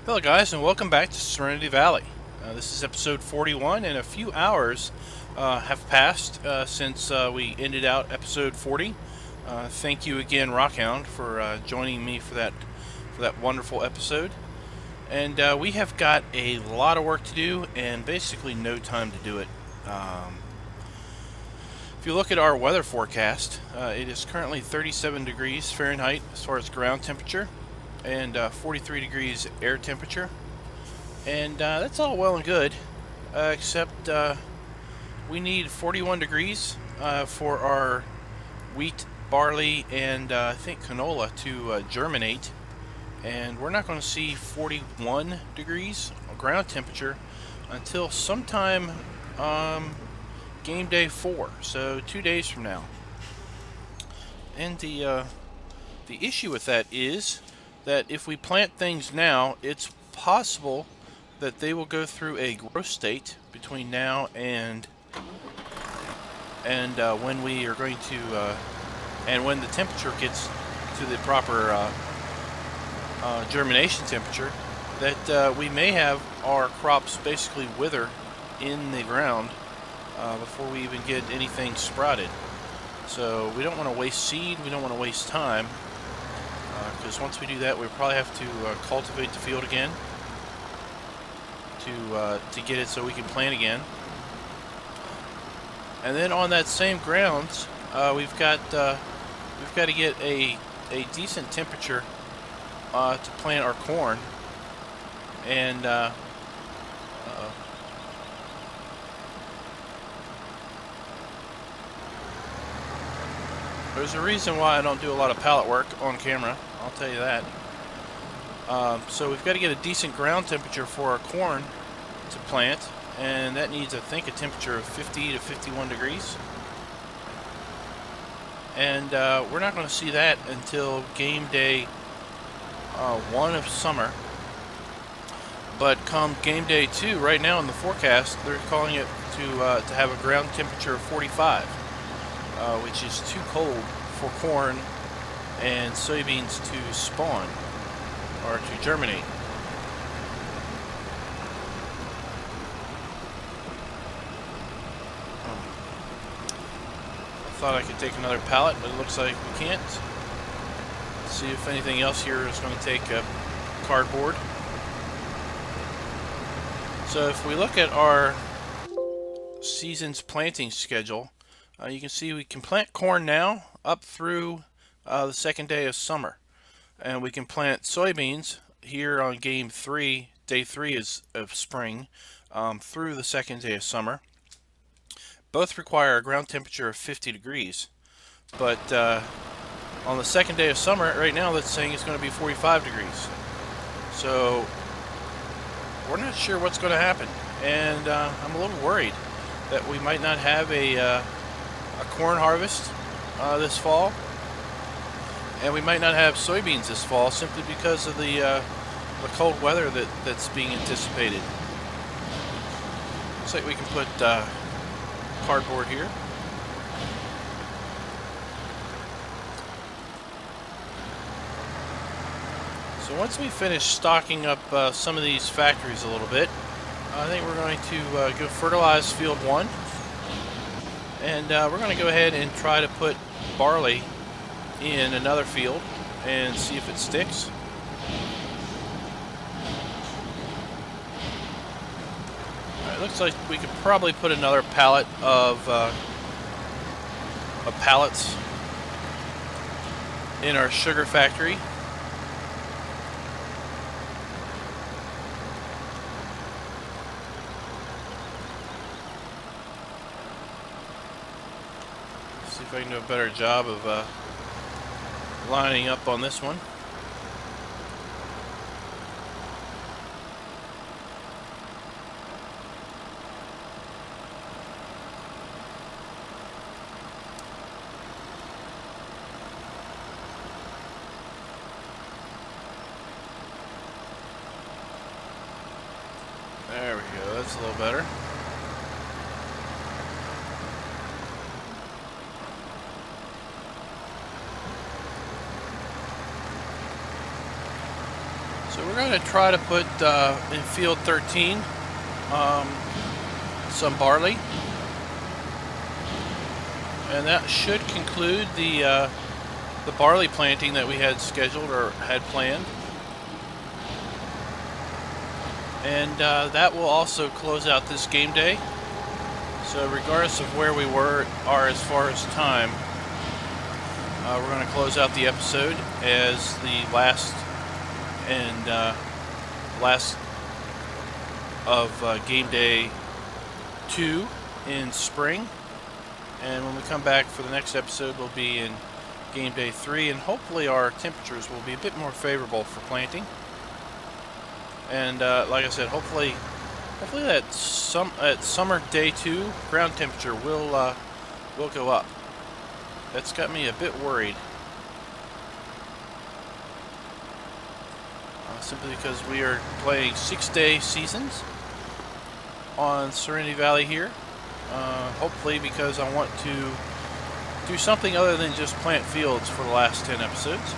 Hello guys, and welcome back to Serenity Valley. This is episode 41, and a few hours have passed since we ended out episode 40. Thank you again, Rockhound, for joining me for that wonderful episode. And we have got a lot of work to do, and basically no time to do it. If you look at our weather forecast, it is currently 37 degrees Fahrenheit as far as ground temperature, and 43 degrees air temperature, and that's all well and good, except we need 41 degrees for our wheat, barley, and I think canola to germinate, and we're not going to see 41 degrees ground temperature until sometime game day 4, so 2 days from now. And the issue with that is that if we plant things now, it's possible that they will go through a growth state between now and when we are going to and when the temperature gets to the proper germination temperature, that we may have our crops basically wither in the ground before we even get anything sprouted. So we don't want to waste seed, we don't want to waste time, because once we do that, we probably have to cultivate the field again to get it so we can plant again. And then on that same grounds, we've got to get a decent temperature to plant our corn. And there's a reason why I don't do a lot of pallet work on camera, I'll tell you that. So we've got to get a decent ground temperature for our corn to plant, and that needs, I think, a temperature of 50 to 51 degrees. And we're not going to see that until game day 1 of summer. But come game day 2, right now in the forecast, they're calling it to have a ground temperature of 45. Which is too cold for corn and soybeans to spawn or to germinate. I thought I could take another pallet, but it looks like we can't. Let's see if anything else here is going to take cardboard. So if we look at our season's planting schedule, you can see we can plant corn now up through the second day of summer, and we can plant soybeans here on game 3, day 3 of spring, through the second day of summer. Both require a ground temperature of 50 degrees, but on the second day of summer, right now that's saying it's going to be 45 degrees. So we're not sure what's going to happen, and I'm a little worried that we might not have a corn harvest this fall, and we might not have soybeans this fall simply because of the cold weather that's being anticipated. Looks like we can put cardboard here. So once we finish stocking up some of these factories a little bit, I think we're going to go fertilize field 1. And we're going to go ahead and try to put barley in another field and see if it sticks. It looks like we could probably put another pallet of pallets in our sugar factory. See if I can do a better job of lining up on this one. There we go, that's a little better. So we're going to try to put in field 13 some barley, and that should conclude the barley planting that we had scheduled or had planned. And that will also close out this game day. So regardless of where we are as far as time, we're going to close out the episode as the last of game day 2 in spring. And when we come back for the next episode, we'll be in game day 3, and hopefully our temperatures will be a bit more favorable for planting. And like I said, hopefully that summer day 2 ground temperature will go up. That's got me a bit worried, simply because we are playing 6-day seasons on Serenity Valley here. Hopefully, because I want to do something other than just plant fields for the last 10 episodes.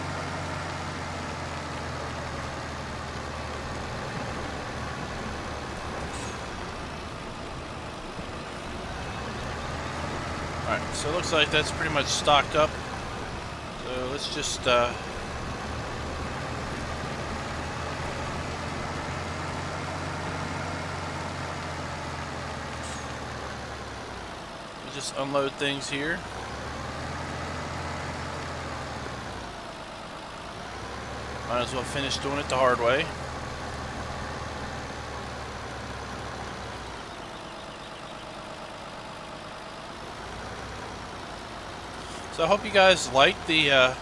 Alright, so it looks like that's pretty much stocked up. So let's just unload things here. Might as well finish doing it the hard way. So I hope you guys liked the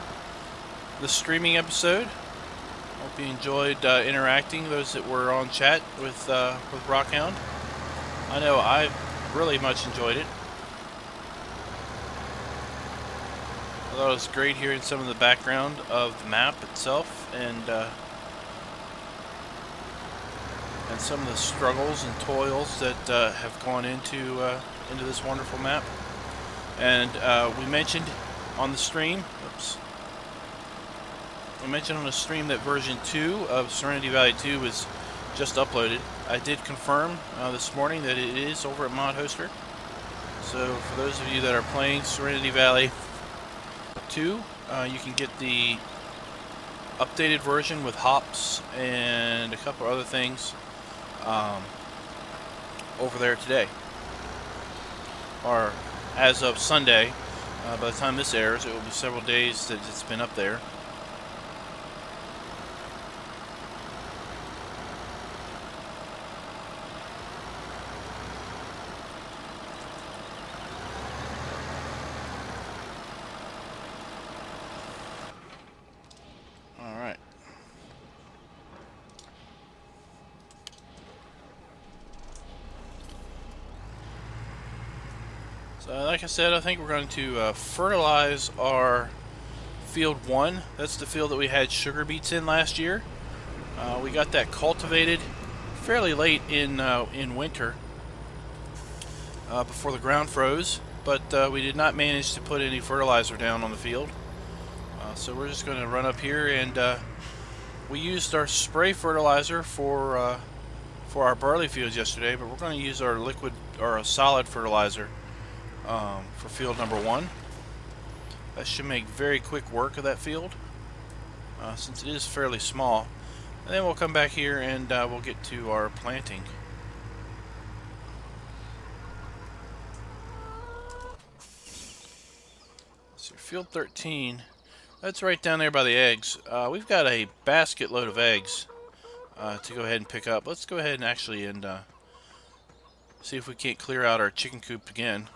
streaming episode. Hope you enjoyed interacting, those that were on chat with Rockhound. I know I really much enjoyed it. I thought it was great hearing some of the background of the map itself, and some of the struggles and toils that have gone into this wonderful map. And we mentioned on the stream, that version 2 of Serenity Valley 2 was just uploaded. I did confirm this morning that it is over at Mod Hoster. So for those of you that are playing Serenity Valley 2, you can get the updated version with hops and a couple other things over there today, or as of Sunday. By the time this airs, it will be several days that it's been up there. So like I said, I think we're going to fertilize our field 1. That's the field that we had sugar beets in last year. We got that cultivated fairly late in winter, before the ground froze, but we did not manage to put any fertilizer down on the field. So we're just going to run up here, and we used our spray fertilizer for our barley fields yesterday, but we're going to use our liquid or a solid fertilizer for field number 1. That should make very quick work of that field, since it is fairly small. And then we'll come back here and we'll get to our planting. So field 13, that's right down there by the eggs. We've got a basket load of eggs to go ahead and pick up. Let's go ahead and actually see if we can't clear out our chicken coop again.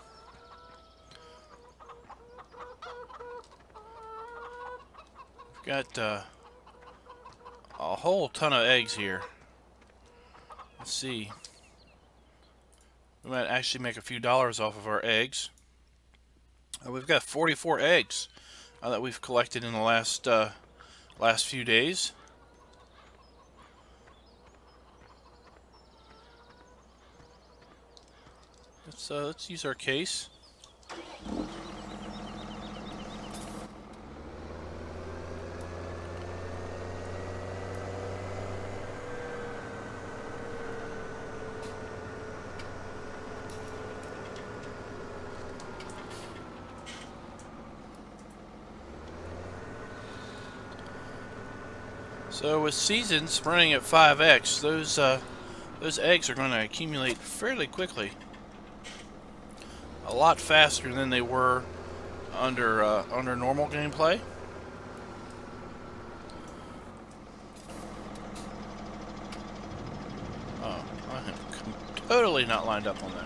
Got a whole ton of eggs here. Let's see. We might actually make a few dollars off of our eggs. We've got 44 eggs that we've collected in the last few days. Let's use our case. So with seasons running at 5x, those eggs are going to accumulate fairly quickly. A lot faster than they were under normal gameplay. Oh, I am totally not lined up on that.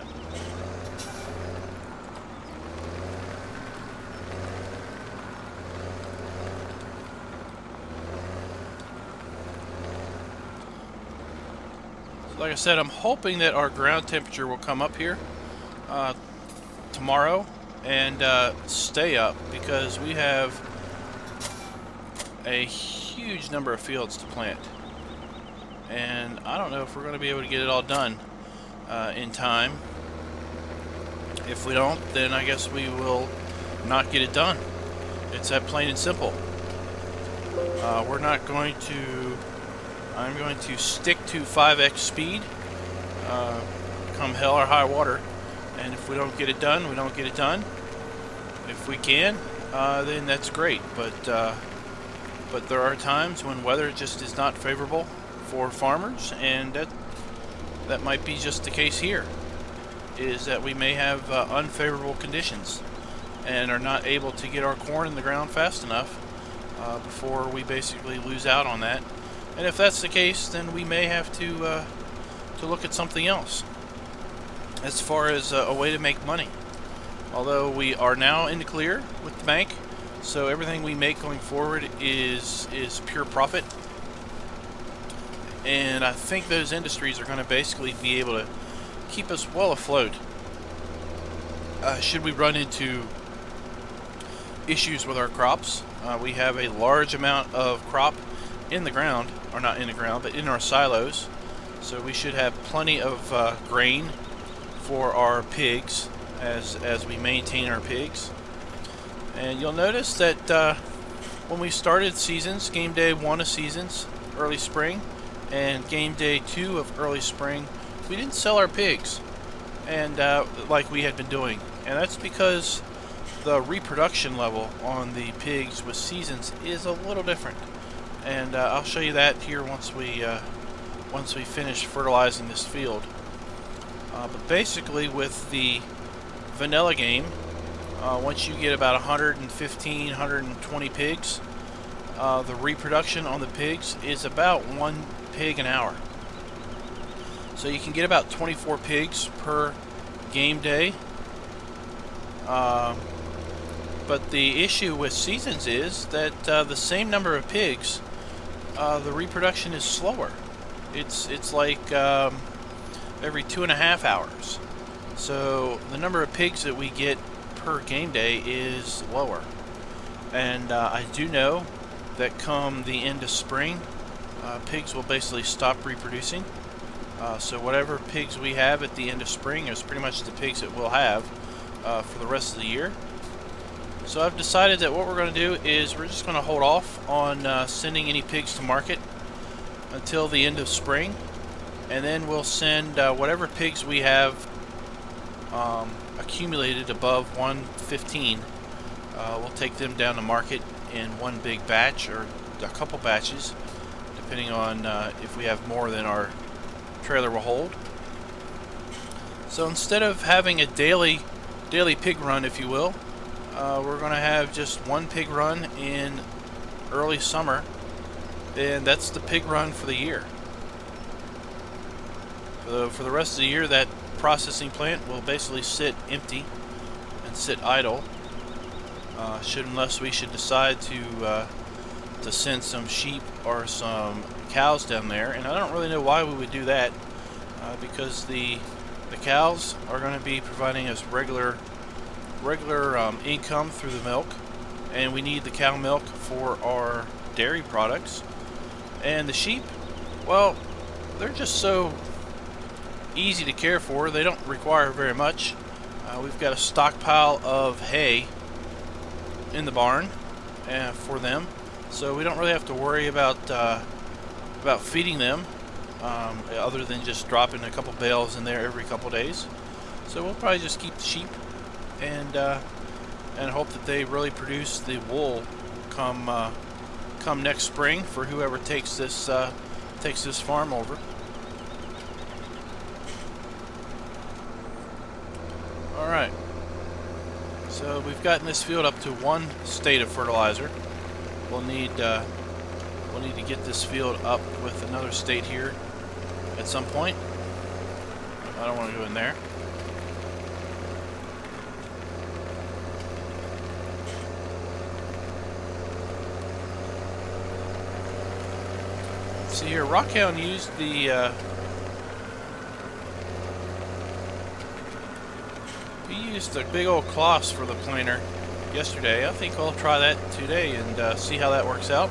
Like I said, I'm hoping that our ground temperature will come up here tomorrow and stay up, because we have a huge number of fields to plant, and I don't know if we're going to be able to get it all done in time. If we don't, then I guess we will not get it done. It's that plain and simple. We're not going to... I'm going to stick to 5x speed, come hell or high water, and if we don't get it done, we don't get it done. If we can, then that's great, but there are times when weather just is not favorable for farmers, and that might be just the case here, is that we may have unfavorable conditions and are not able to get our corn in the ground fast enough before we basically lose out on that. And if that's the case, then we may have to look at something else as far as a way to make money. Although we are now in the clear with the bank, so everything we make going forward is pure profit. And I think those industries are going to basically be able to keep us well afloat should we run into issues with our crops. We have a large amount of crop in the ground, or not in the ground, but in our silos, so we should have plenty of grain for our pigs as we maintain our pigs. And you'll notice that when we started seasons, game day 1 of seasons, early spring, and game day 2 of early spring, we didn't sell our pigs, and like we had been doing, and that's because the reproduction level on the pigs with seasons is a little different. And I'll show you that here once we finish fertilizing this field. But basically, with the vanilla game, once you get about 115, 120 pigs, the reproduction on the pigs is about 1 pig an hour. So you can get about 24 pigs per game day. But the issue with seasons is that the same number of pigs, the reproduction is slower. It's like every 2.5 hours. So the number of pigs that we get per game day is lower. And I do know that come the end of spring, pigs will basically stop reproducing. So whatever pigs we have at the end of spring is pretty much the pigs that we'll have for the rest of the year. So I've decided that what we're going to do is we're just going to hold off on sending any pigs to market until the end of spring, and then we'll send whatever pigs we have accumulated above 115. We'll take them down to market in one big batch or a couple batches, depending on if we have more than our trailer will hold. So instead of having a daily pig run, if you will, we're going to have just one pig run in early summer, and that's the pig run for the year. For the rest of the year, that processing plant will basically sit empty and sit idle, unless we should decide to send some sheep or some cows down there. And I don't really know why we would do that, because the cows are going to be providing us regular income through the milk, and we need the cow milk for our dairy products. And the sheep, well, they're just so easy to care for. They don't require very much. We've got a stockpile of hay in the barn for them, so we don't really have to worry about feeding them, other than just dropping a couple bales in there every couple days. So we'll probably just keep the sheep and hope that they really produce the wool come come next spring for whoever takes this farm over. All right. So we've gotten this field up to 1 state of fertilizer. We'll need to get this field up with another state here at some point. I don't want to go in there. See here, Rockhound used the he used a big old cloth for the planter yesterday. I think I'll try that today and see how that works out.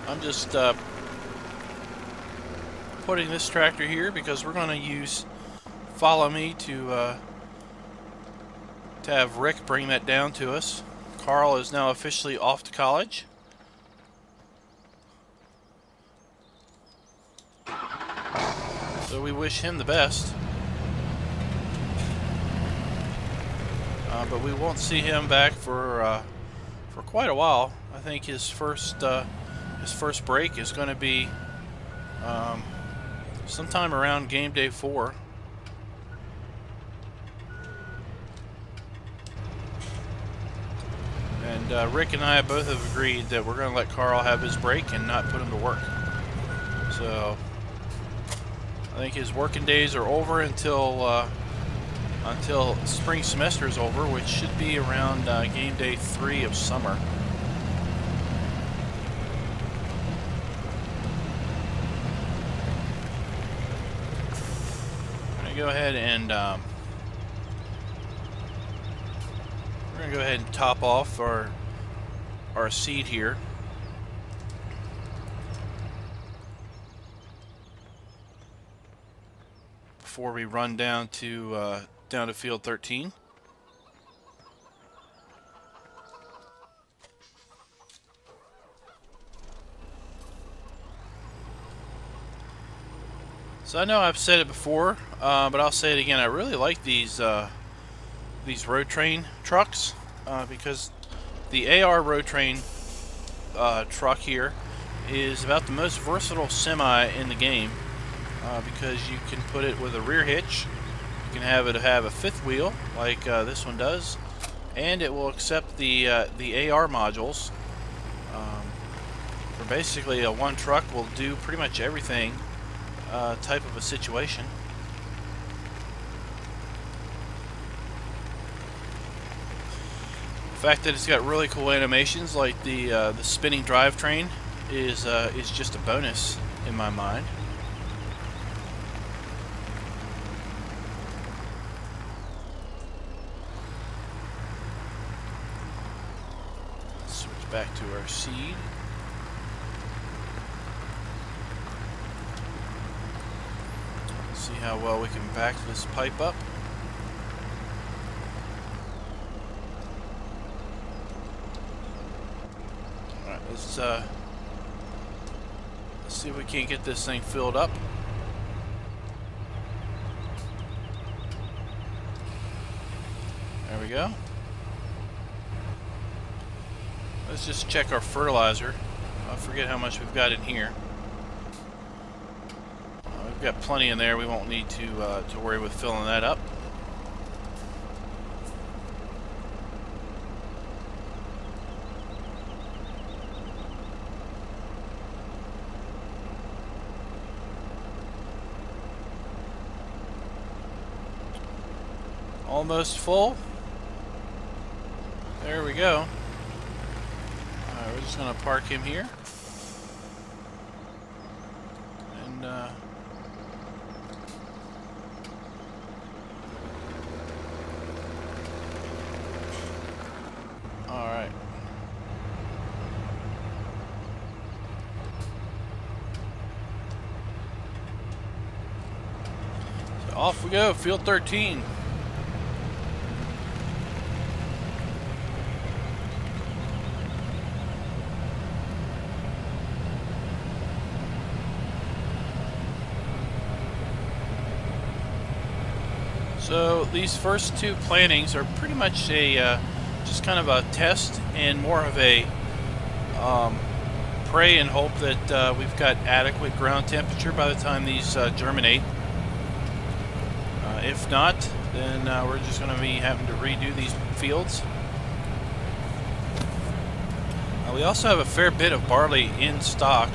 I'm just putting this tractor here because we're going to use Follow Me to have Rick bring that down to us. Carl is now officially off to college. So we wish him the best. But we won't see him back for quite a while. I think his first break is going to be sometime around game day 4. And Rick and I both have agreed that we're going to let Carl have his break and not put him to work. So I think his working days are over until spring semester is over, which should be around game day 3 of summer. I'm going to go ahead and we're going to go ahead and top off our seed here. Before we run down to field 13. So I know I've said it before, but I'll say it again. I really like these road train trucks because the AR road train truck here is about the most versatile semi in the game because you can put it with a rear hitch. You can have it have a 5th wheel like this one does, and it will accept the AR modules. For basically a one truck will do pretty much everything type of a situation. The fact that it's got really cool animations like the spinning drivetrain is just a bonus in my mind. Switch back to our seed. See how well we can back this pipe up. Alright, let's see if we can't get this thing filled up. There we go. Let's just check our fertilizer. I forget how much we've got in here. We've got plenty in there. We won't need to worry with filling that up. Almost full. There we go. Alright, we're just going to park him here. And alright. So off we go, field 13. So these first two plantings are pretty much a just kind of a test and more of a pray and hope that we've got adequate ground temperature by the time these germinate. If not, then we're just going to be having to redo these fields. We also have a fair bit of barley in stock,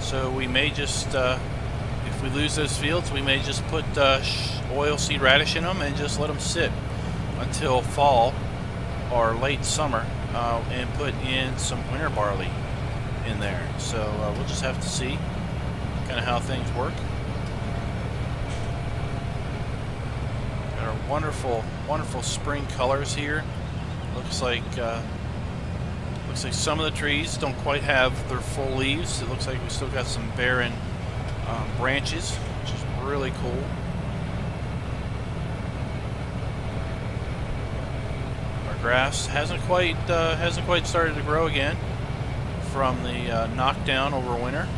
so we may just, if we lose those fields, we may just put oilseed radish in them and just let them sit until fall or late summer, and put in some winter barley in there. So we'll just have to see kind of how things work. Got our wonderful spring colors here. Looks like some of the trees don't quite have their full leaves. It looks like we still got some barren branches, which is really cool. Our grass hasn't quite started to grow again from the knockdown over winter.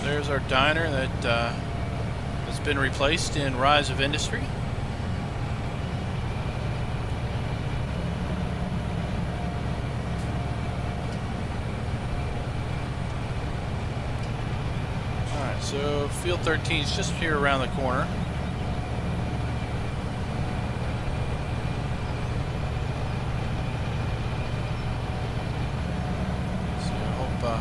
There's our diner that has been replaced in Rise of Industry. Alright, so Field 13 is just here around the corner. So I hope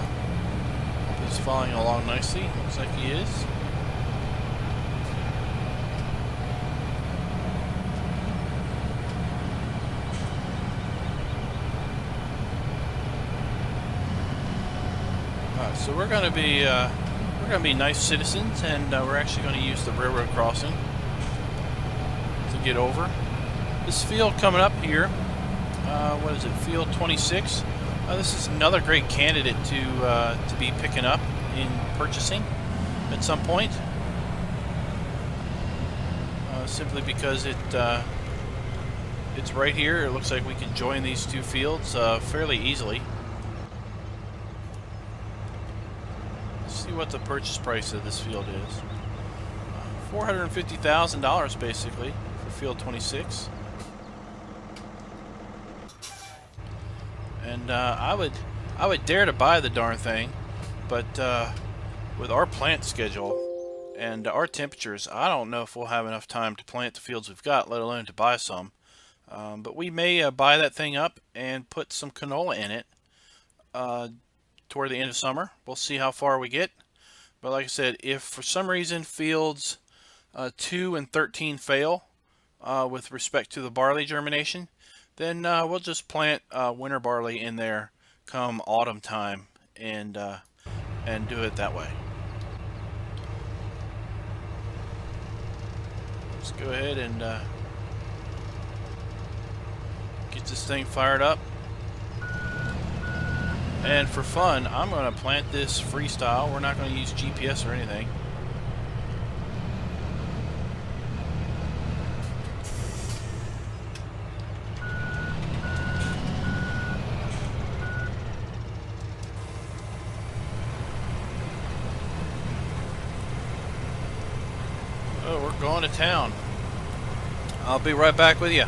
he's following along nicely. Looks like he is. Alright, so we're going to be nice citizens, and we're actually going to use the railroad crossing to get over. This field coming up here, what is it, Field 26? This is another great candidate to be picking up in purchasing at some point, simply because it's right here. It looks like we can join these two fields fairly easily. Let's see what the purchase price of this field is. $450,000 basically for Field 26. And I would dare to buy the darn thing, but with our plant schedule and our temperatures, I don't know if we'll have enough time to plant the fields we've got, let alone to buy some. But we may buy that thing up and put some canola in it toward the end of summer. We'll see how far we get. But like I said, if for some reason fields 2 and 13 fail with respect to the barley germination, then we'll just plant winter barley in there come autumn time and do it that way. Let's go ahead and get this thing fired up. And for fun, I'm going to plant this freestyle. We're not going to use GPS or anything. Oh, we're going to town. I'll be right back with you.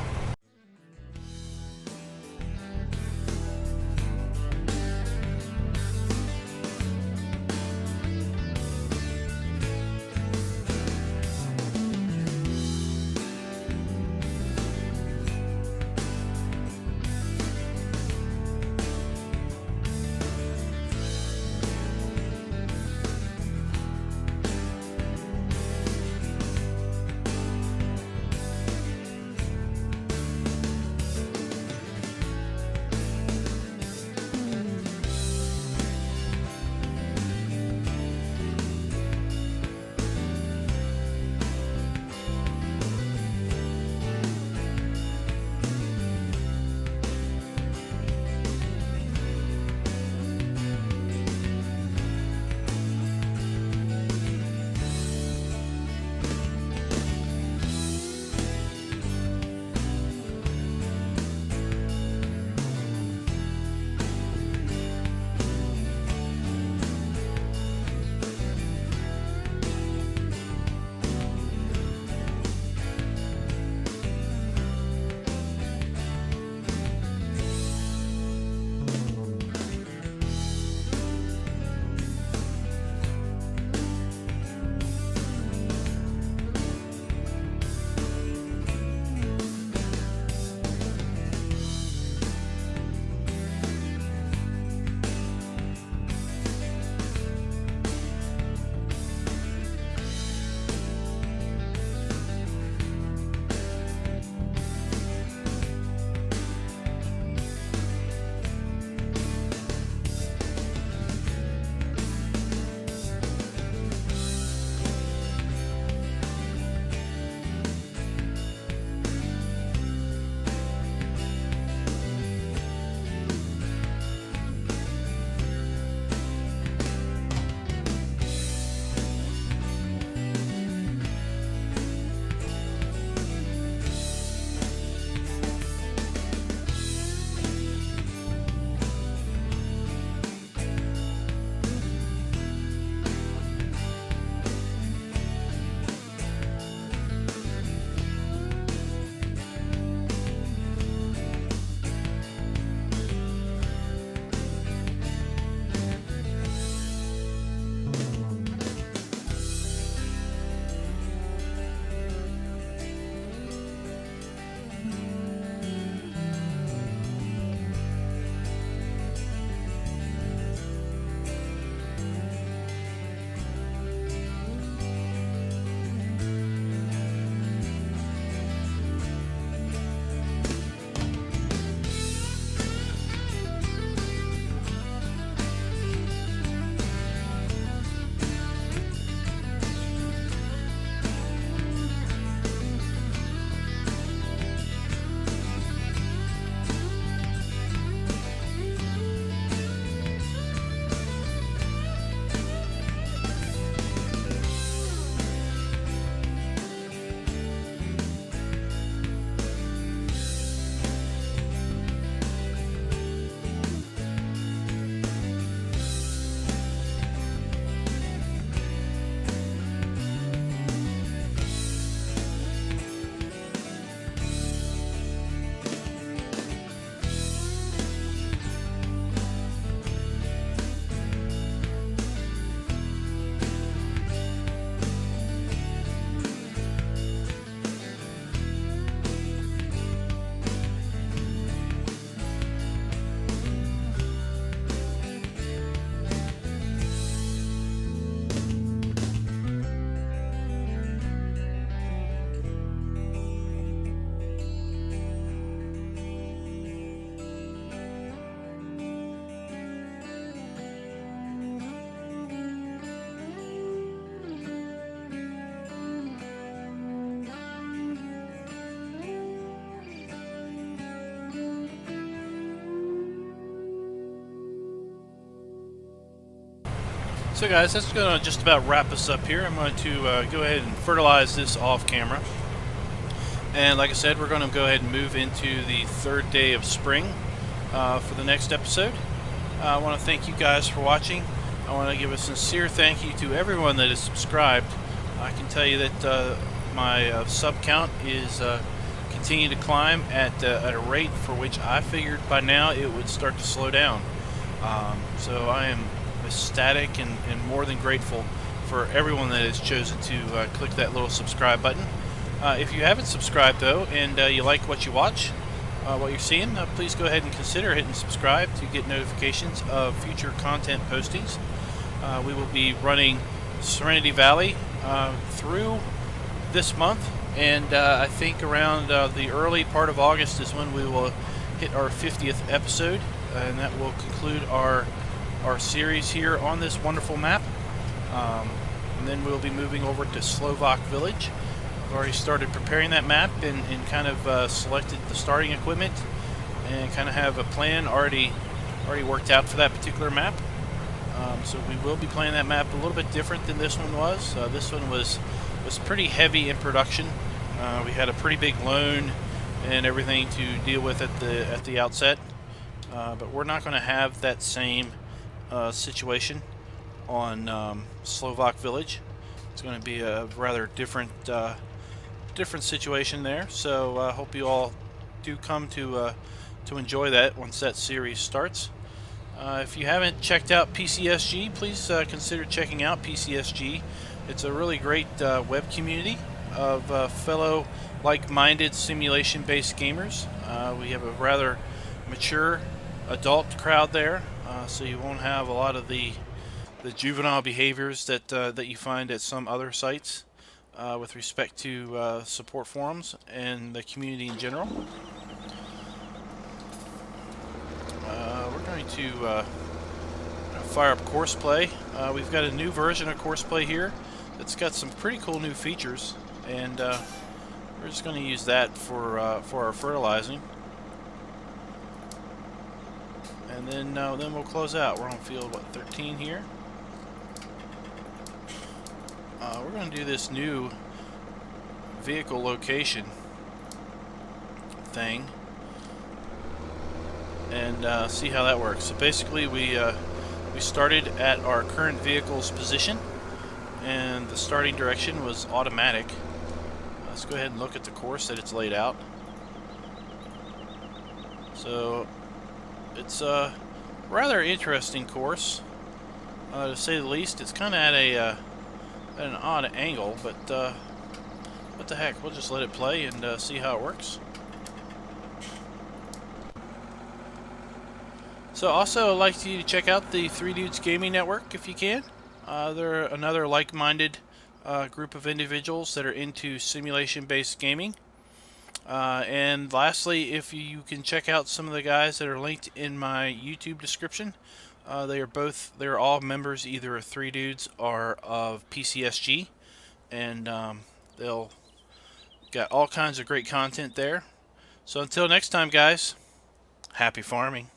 So guys, that's going to just about wrap us up here. I'm going to go ahead and fertilize this off camera. And like I said, we're going to go ahead and move into the third day of spring for the next episode. I want to thank you guys for watching. I want to give a sincere thank you to everyone that is subscribed. I can tell you that my sub count is continuing to climb at a rate for which I figured by now it would start to slow down. So I am ecstatic and more than grateful for everyone that has chosen to click that little subscribe button. If you haven't subscribed though, and you like what you watch, what you're seeing, please go ahead and consider hitting subscribe to get notifications of future content postings. We will be running Serenity Valley through this month, and I think around the early part of August is when we will hit our 50th episode, and that will conclude our series here on this wonderful map. And then we'll be moving over to Slovak Village. I've already started preparing that map and kind of selected the starting equipment and kind of have a plan already worked out for that particular map. So we will be playing that map a little bit different than this one was. This one was pretty heavy in production. We had a pretty big loan and everything to deal with at the outset, but we're not going to have that same situation on Slovak Village. It's going to be a rather different situation there. So I hope you all do come to enjoy that once that series starts. If you haven't checked out PCSG, please consider checking out PCSG. It's a really great web community of fellow like-minded simulation-based gamers. We have a rather mature adult crowd there, so you won't have a lot of the juvenile behaviors that you find at some other sites with respect to support forums and the community in general. We're going to fire up Courseplay. We've got a new version of Courseplay here that's got some pretty cool new features, and we're just going to use that for our fertilizing. And then we'll close out. We're on field 13 here. We're going to do this new vehicle location thing and see how that works. So basically, we started at our current vehicle's position, and the starting direction was automatic. Let's go ahead and look at the course that it's laid out. So it's a rather interesting course, to say the least. It's kind of at an odd angle, but what the heck, we'll just let it play and see how it works. So also I'd like you to check out the 3 Dudes Gaming Network if you can. They're another like-minded group of individuals that are into simulation-based gaming. And lastly, if you can check out some of the guys that are linked in my YouTube description. They're all members either of 3 Dudes or of PCSG, and they'll got all kinds of great content there. So until next time, guys, happy farming.